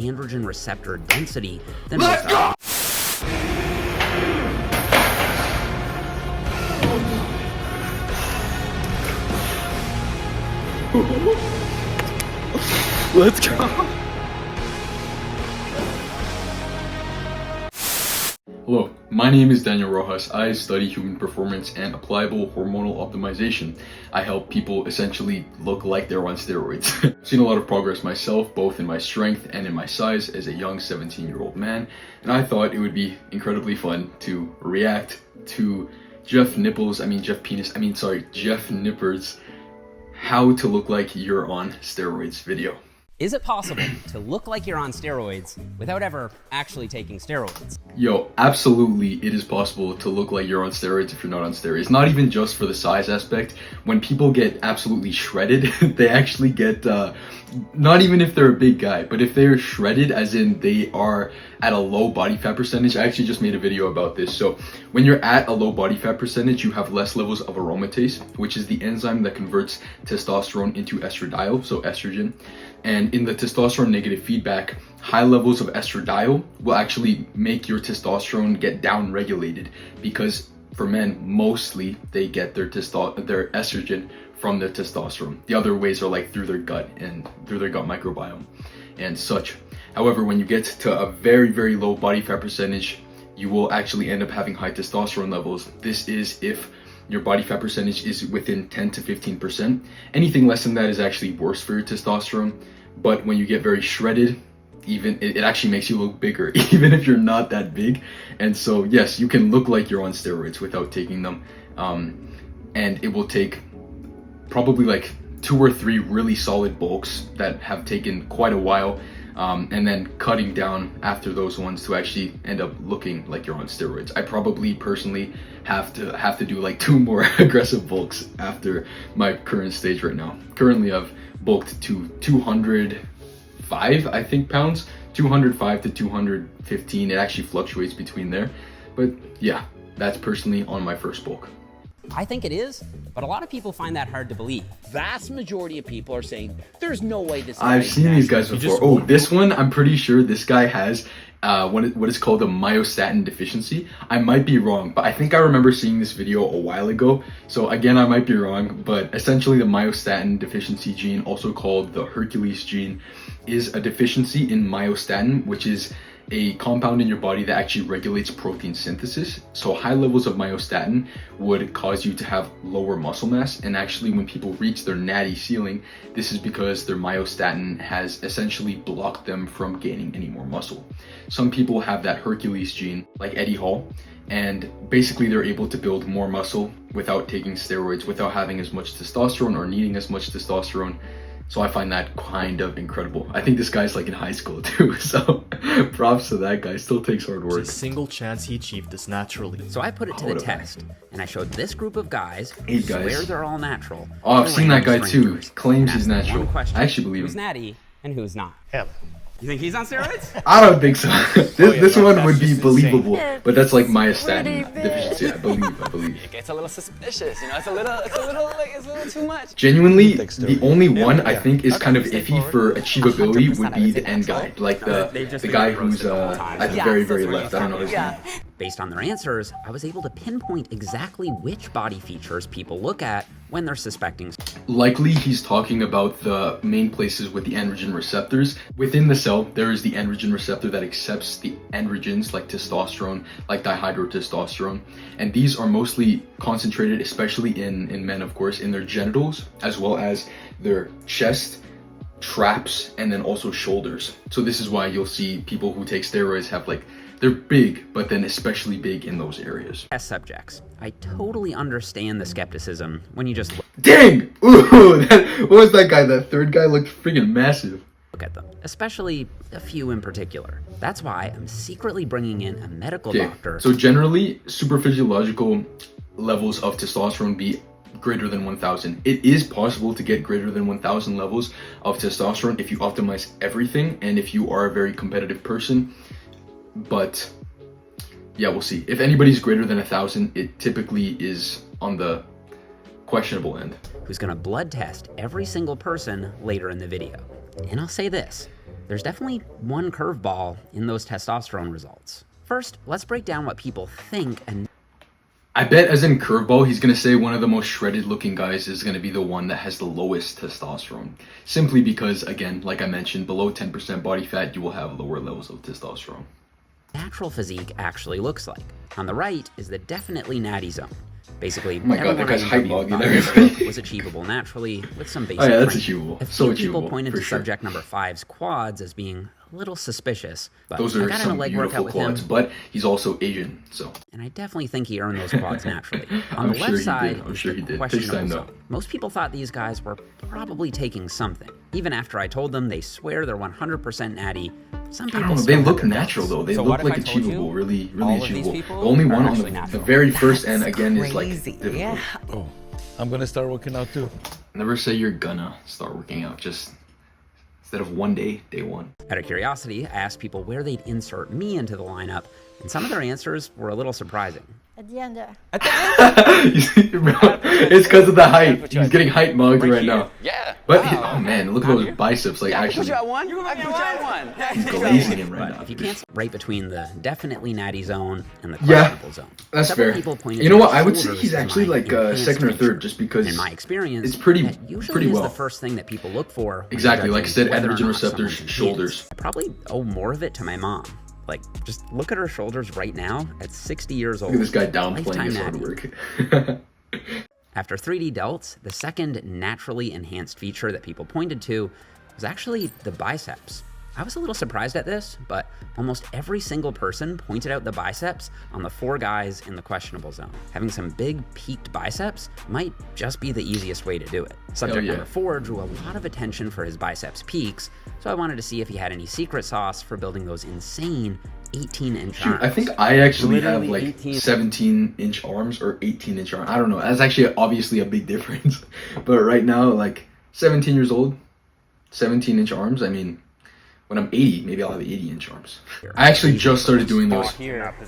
androgen receptor density than most others. Let's go. Hello, my name is Daniel Rojas. I study human performance and applicable hormonal optimization. I help people essentially look like they're on steroids. I've seen a lot of progress myself, both in my strength and in my size as a young 17-year-old man, and I thought it would be incredibly fun to react to Jeff Nippard's how to look like you're on steroids video. Is it possible to look like you're on steroids without ever actually taking steroids? Yo, absolutely it is possible to look like you're on steroids if you're not on steroids. Not even just for the size aspect. When people get absolutely shredded, they actually get, not even if they're a big guy, but if they're shredded as in they are at a low body fat percentage. I actually just made a video about this. So when you're at a low body fat percentage, you have less levels of aromatase, which is the enzyme that converts testosterone into estradiol, so estrogen. And in the testosterone negative feedback, high levels of estradiol will actually make your testosterone get down regulated, because for men, mostly they get their estrogen from their testosterone. The other ways are like through their gut and through their gut microbiome and such. However, when you get to a very, very low body fat percentage, you will actually end up having high testosterone levels. This is if your body fat percentage is within 10 to 15%. Anything less than that is actually worse for your testosterone. But when you get very shredded, even it actually makes you look bigger, even if you're not that big. And so yes, you can look like you're on steroids without taking them. And it will take probably like 2 or 3 really solid bulks that have taken quite a while, and then cutting down after those ones to actually end up looking like you're on steroids. I probably personally have to do like 2 more aggressive bulks after my current stage right now. Currently I've bulked to 205, I think, pounds, 205 to 215. It actually fluctuates between there. But yeah, that's personally on my first bulk. I think it is, but a lot of people find that hard to believe. Vast majority of people are saying there's no way this. I've seen these guys before. Oh, this one, I'm pretty sure this guy has what is called a myostatin deficiency. I might be wrong, but I think I remember seeing this video a while ago. So again, I might be wrong, but essentially the myostatin deficiency gene, also called the Hercules gene, is a deficiency in myostatin, which is a compound in your body that actually regulates protein synthesis. So high levels of myostatin would cause you to have lower muscle mass, and actually when people reach their natty ceiling, this is because their myostatin has essentially blocked them from gaining any more muscle. Some people have that Hercules gene, like Eddie Hall, and basically they're able to build more muscle without taking steroids, without having as much testosterone or needing as much testosterone. So I find that kind of incredible. I think this guy's like in high school too, so props to that guy. Still takes hard work. There's a single chance he achieved this naturally. So I put it to the test, and I showed this group of guys 8 guys. Swear they're all natural. Oh, I've seen that guy too. Claims he's natural. I actually believe who's him. Natty and who's not? Him. You think he's on steroids? I don't think so. This no, one would be just believable, insane. but that's like myostatin deficiency. I believe. It gets a little suspicious, you know. It's a little too much. Genuinely, the only one I think is kind of iffy for achievability would be the end guy, like the guy who's at the very, very left. I don't know his name. Based on their answers, I was able to pinpoint exactly which body features people look at when they're suspecting. Likely he's talking about the main places with the androgen receptors. Within the cell, there is the androgen receptor that accepts the androgens like testosterone, like dihydrotestosterone. And these are mostly concentrated, especially in men, of course, in their genitals, as well as their chest, traps, and then also shoulders. So this is why you'll see people who take steroids have like, they're big, but then especially big in those areas. Test subjects. I totally understand the skepticism when you just Dang! Ooh, what was that guy? That third guy looked freaking massive. look at them, especially a few in particular. That's why I'm secretly bringing in a medical doctor. So generally, superphysiological levels of testosterone be greater than 1000. It is possible to get greater than 1000 levels of testosterone if you optimize everything and if you are a very competitive person. But yeah, we'll see. If anybody's greater than 1000, it typically is on the questionable end. Who's gonna blood test every single person later in the video. And I'll say this, there's definitely one curveball in those testosterone results. First, let's break down what people think and I bet as in curveball, he's going to say one of the most shredded looking guys is going to be the one that has the lowest testosterone. Simply because, again, like I mentioned, below 10% body fat, you will have lower levels of testosterone. natural physique actually looks like. On the right is the definitely natty zone. Basically, oh my god, that guy's hype everyone logging thought everybody. was achievable naturally with some basic Oh yeah, that's training. achievable. A So few achievable. people pointed for to sure. subject number 5's quads as being a little suspicious, but Those I are got in a some leg workout beautiful with quads, him, but he's also Asian, so. and I definitely think he earned those quads naturally. On I'm the sure left he side, did. I'm is sure the he did. Takes questionable time, though. zone. Most people thought these guys were probably taking something. Even after I told them they swear they're 100% natty, some I people don't know, still they have look their natural doubts. though. They So look what if like I told achievable, you really all of these achievable. The people only are one on actually the natural? very first end That's again is like crazy. difficult. Yeah. Oh, I'm gonna start working out too. Never say you're gonna start working out. Just instead of one day, day one. Out of curiosity, I asked people where they'd insert me into the lineup, and some of their answers were a little surprising. At the end there. It's because of the height. He's getting height mugged right now. Yeah. But Wow. oh man, look at those biceps. Like I can put actually you at one. I can put you at one. he's glazing him right But now. if you can't right between the definitely natty zone and the Yeah, questionable zone, That's several fair. people pointed You know to what? my I would say shoulders he's as actually my like enhanced second or feature. third, just because In my experience, it's pretty that usually pretty is well. the first thing that people look for. when Exactly, judging like I said, whether or androgen not receptors, someone's shoulders. enhanced. I probably owe more of it to my mom. Like, just look at her shoulders right now at 60 years old. Look at this guy downplaying Lifetime his hard natty. work. After 3D delts, the second naturally enhanced feature that people pointed to was actually the biceps. I was a little surprised at this, but almost every single person pointed out the biceps on the 4 guys in the questionable zone. Having some big peaked biceps might just be the easiest way to do it. Subject yeah. number 4 drew a lot of attention for his biceps peaks, so I wanted to see if he had any secret sauce for building those insane 18-inch Shoot, arms. I think I actually have Literally like 18. 17-inch arms or 18-inch arms. I don't know. That's actually obviously a big difference. But right now, like 17 years old, 17-inch arms. I mean, when I'm 80, maybe I'll have 80-inch arms. I actually just started doing those.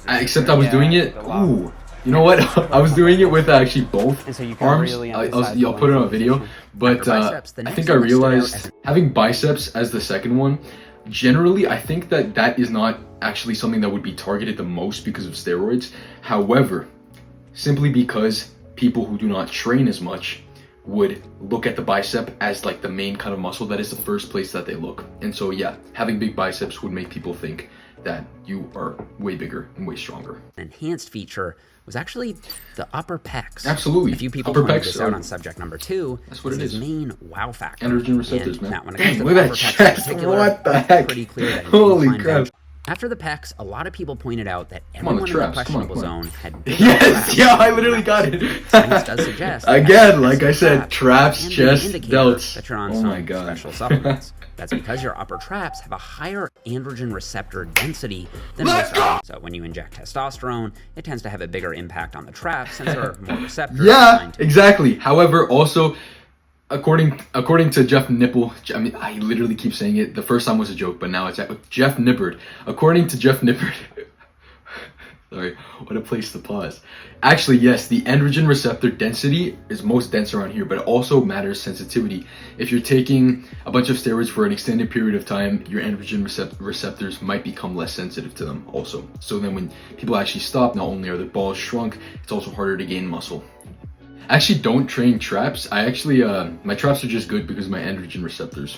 Except I was doing it. Ooh, you know what? I was doing it with actually both And so you can arms. really I'll emphasize put it on the a video. But After biceps, the I next think I one that stood out realized as- having biceps as the second one. Generally, I think that that is not actually something that would be targeted the most because of steroids. However, simply because people who do not train as much would look at the bicep as like the main kind of muscle, that is the first place that they look. And so yeah, having big biceps would make people think that you are way bigger and way stronger. enhanced feature was actually the upper pecs. Absolutely. A few people Upper pointed pecs this out are- on subject number 2. That's what as it his is. main wow factor. Androgen receptors, And, man. Matt, when it comes Dang, to look the at upper that pecs chest. in particular, What the it's heck? pretty clear that he Holy climbed crap. bench. After the pecs, a lot of people pointed out that Come on, everyone the in the traps. Come on, questionable come on. zone had bigger Yes, traps yeah, I than literally got everyone it. else. Science does suggest that Again, having like I some said, traps, can be an chest, indicator delts. that you're on Oh some my God. special supplements. That's because your upper traps have a higher androgen receptor density than most others. So when you inject testosterone, it tends to have a bigger impact on the traps since there are more receptors. Yeah, assigned to it. exactly. However, also, according to Jeff Nipple, I mean, I literally keep saying it. The first time was a joke, but now it's Jeff Nippard. According to Jeff Nippard, sorry, what a place to pause. Actually, yes, the androgen receptor density is most dense around here, but it also matters sensitivity. If you're taking a bunch of steroids for an extended period of time, your androgen receptors might become less sensitive to them also. So then when people actually stop, not only are their balls shrunk, it's also harder to gain muscle. I actually don't train traps. I actually, my traps are just good because of my androgen receptors.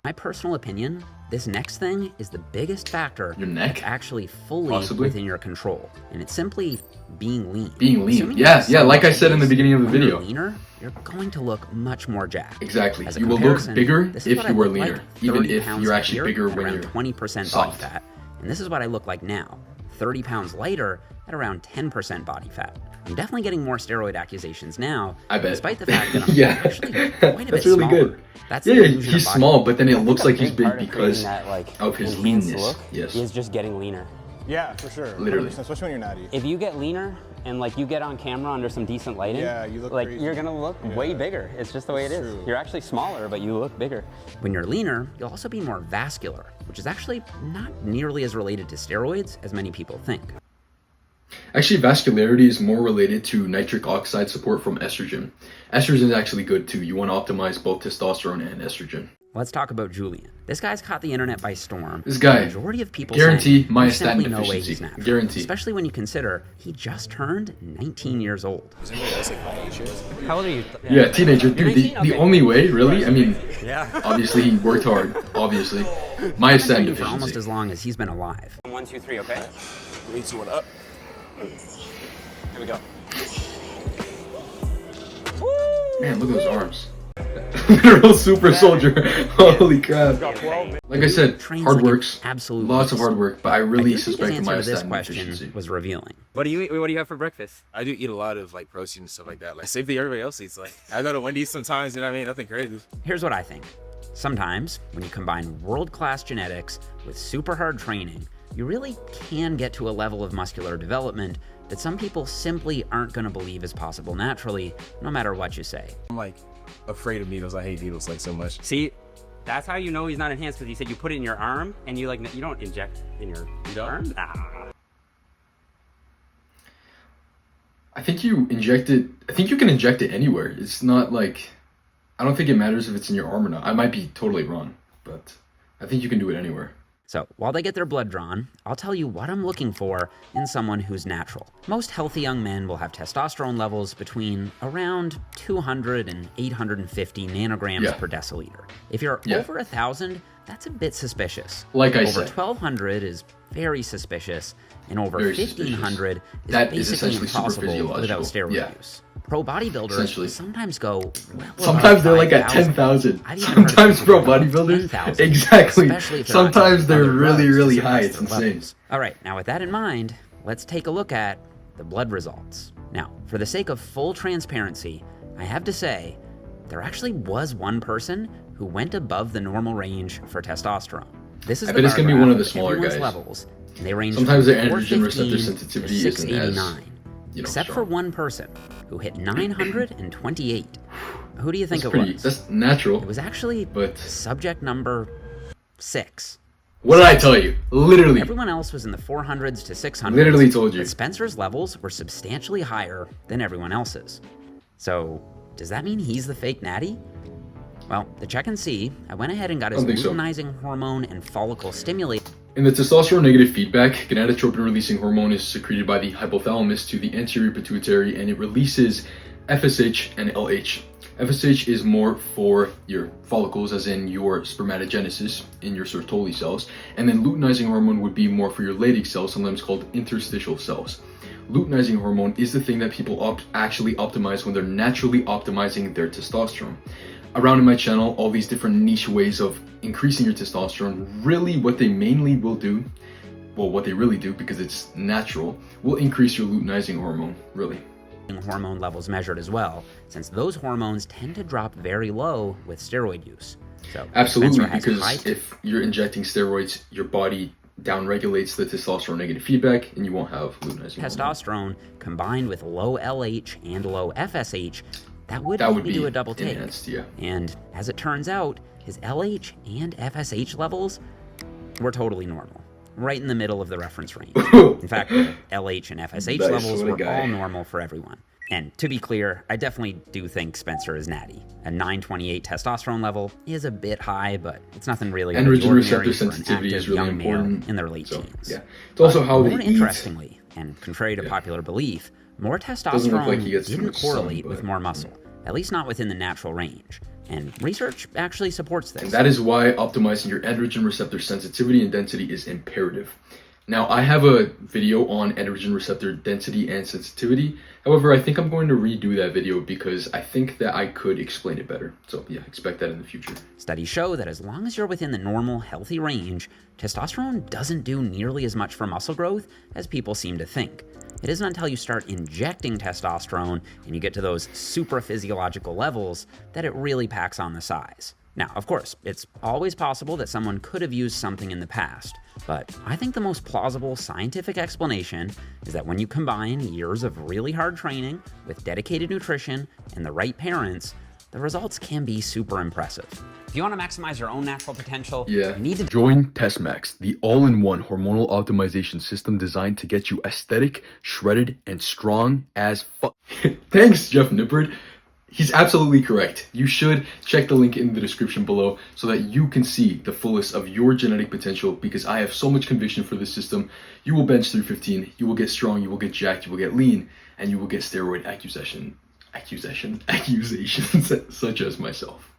My personal opinion, this next thing is the biggest factor Your neck? that's actually fully Possibly. within your control, and it's simply being lean. Being lean. Assuming Yeah, you have yeah, some like I muscle said in the base, beginning of the when you're video. leaner, you're going to look much more jacked. Exactly. As a You will look comparison, bigger this is if what you I were looked leaner, like even 30 if pounds you're actually heavier bigger at when around you're 20% body soft. fat. And this is what I look like now, 30 pounds lighter at around 10% body fat. I'm definitely getting more steroid accusations now, I bet. despite the fact that I'm Yeah. actually quite a bit That's really smaller. good. That's Yeah, the illusion he's of body small, weight. but then it looks A like he's big big part of because creating that, like, of his enhanced leanness. look Yes. is just getting leaner. Yeah, for sure. Literally. 100%, especially when you're natty. If you get leaner and like you get on camera under some decent lighting, Yeah, you look like crazy. you're gonna look way Yeah. bigger. It's just the way it It's is. true. You're actually smaller, but you look bigger. When you're leaner, you'll also be more vascular, which is actually not nearly as related to steroids as many people think. Actually, vascularity is more related to nitric oxide support from estrogen. Estrogen is actually good too. You want to optimize both testosterone and estrogen. Let's talk about Julian. This guy's caught the internet by storm. This guy, The majority of people guarantee saying, myostatin "There's simply no way deficiency. he's natural." Guarantee. Especially when you consider he just turned 19 years old. How old are you? Yeah, teenager. Dude, the Okay. only way, really, I mean, Yeah. obviously he worked hard, obviously. I've Myostatin known you for almost deficiency. as long as he's been alive. 1, 2, 3. Okay. 3, 2, 1, up. Here we go. Man, look at those arms. Literal super soldier. Holy crap. Like I said, Trains hard like an works. absolute Lots of beast. hard work, but I I really do think his suspect answer to this myostatin question deficiency. was revealing. What do you have for breakfast? I do eat a lot of like protein and stuff like that. Like same thing everybody else eats. Like I go to Wendy's sometimes, you know what I mean? Nothing crazy. Here's what I think. Sometimes, when you combine world-class genetics with super hard training, you really can get to a level of muscular development that some people simply aren't going to believe is possible naturally, no matter what you say. I'm like afraid of needles. I hate needles like so much. See, that's how you know he's not enhanced, because you said you put it in your arm and you don't inject in your arm. Ah. I think you inject it. I think you can inject it anywhere. It's not like, I don't think it matters if it's in your arm or not. I might be totally wrong, but I think you can do it anywhere. So, while they get their blood drawn, I'll tell you what I'm looking for in someone who's natural. Most healthy young men will have testosterone levels between around 200 and 850 nanograms Yeah. per deciliter. If you're Yeah. over 1,000, that's a bit suspicious. Like I over said. 1,200 is very suspicious, and over Very 1,500 is That is basically essentially super impossible physiological. without steroid Yeah. use. Pro bodybuilders Essentially. sometimes go well Sometimes above they're like at 5,000. 10,000. I've even heard of Sometimes people pro going above bodybuilders. 10,000, Exactly. especially if they're not Sometimes taking they're other really, drugs to really high. suppress It's their insane. levels. All right, now with that in mind, let's take a look at the blood results. Now, for the sake of full transparency, I have to say, there actually was one person who went above the normal range for testosterone. This is I the bet it's bar gonna be one of the graph smaller everyone's guys. levels, and they range Sometimes from their androgen 415 receptor sensitivity to isn't as, 689. Except for strong. one person who hit 928. Who do you think That's it pretty. was? That's natural. It was actually But- subject number 6. What did I tell you? Literally. Everyone else was in the 400s to 600s. Literally told you. But Spencer's levels were substantially higher than everyone else's. So, does that mean he's the fake Natty? Well, to check and see, I went ahead and got his Don't think so. luteinizing hormone and follicle stimulator. In the testosterone negative feedback, gonadotropin releasing hormone is secreted by the hypothalamus to the anterior pituitary, and it releases FSH and LH. FSH is more for your follicles, as in your spermatogenesis in your Sertoli cells, and then luteinizing hormone would be more for your Leydig cells, sometimes called interstitial cells. Luteinizing hormone is the thing that people actually optimize when they're naturally optimizing their testosterone. Around in my channel, all these different niche ways of increasing your testosterone, really what they mainly will do, well, what they really do, because it's natural, will increase your luteinizing hormone, really. hormone levels measured as well, since those hormones tend to drop very low with steroid use. So Absolutely, Spencer has because high if you're injecting steroids, your body downregulates the testosterone negative feedback, and you won't have luteinizing hormone. testosterone combined with low LH and low FSH, that would That make would me be do a double take. enhanced, yeah. And as it turns out, his LH and FSH levels were totally normal, right in the middle of the reference range. In fact, the LH and FSH Nice, levels what a were guy. all normal for everyone. And to be clear, I definitely do think Spencer is natty. A 928 testosterone level is a bit high, but it's nothing really out of the Androgen ordinary receptor for an sensitivity active is really young male important. in their late So, teens. yeah. It's also how they More eat. interestingly, and contrary to Yeah. popular belief, more Doesn't look testosterone like he gets too didn't much sun, correlate but- with more muscle, at least not within the natural range. And research actually supports this. And that is why optimizing your androgen receptor sensitivity and density is imperative. Now, I have a video on androgen receptor density and sensitivity. However, I think I'm going to redo that video because I think that I could explain it better. So yeah, expect that in the future. Studies show that as long as you're within the normal, healthy range, testosterone doesn't do nearly as much for muscle growth as people seem to think. It isn't until you start injecting testosterone and you get to those supraphysiological levels that it really packs on the size. Now, of course, it's always possible that someone could have used something in the past, but I think the most plausible scientific explanation is that when you combine years of really hard training with dedicated nutrition and the right parents, the results can be super impressive. If you want to maximize your own natural potential, Yeah. you need to Join TestMax, the all-in-one hormonal optimization system designed to get you aesthetic, shredded, and strong as fuck. Thanks, Jeff Nippard. He's absolutely correct. You should check the link in the description below so that you can see the fullest of your genetic potential, because I have so much conviction for this system. You will bench 315, you will get strong, you will get jacked, you will get lean, and you will get steroid accusations such as myself.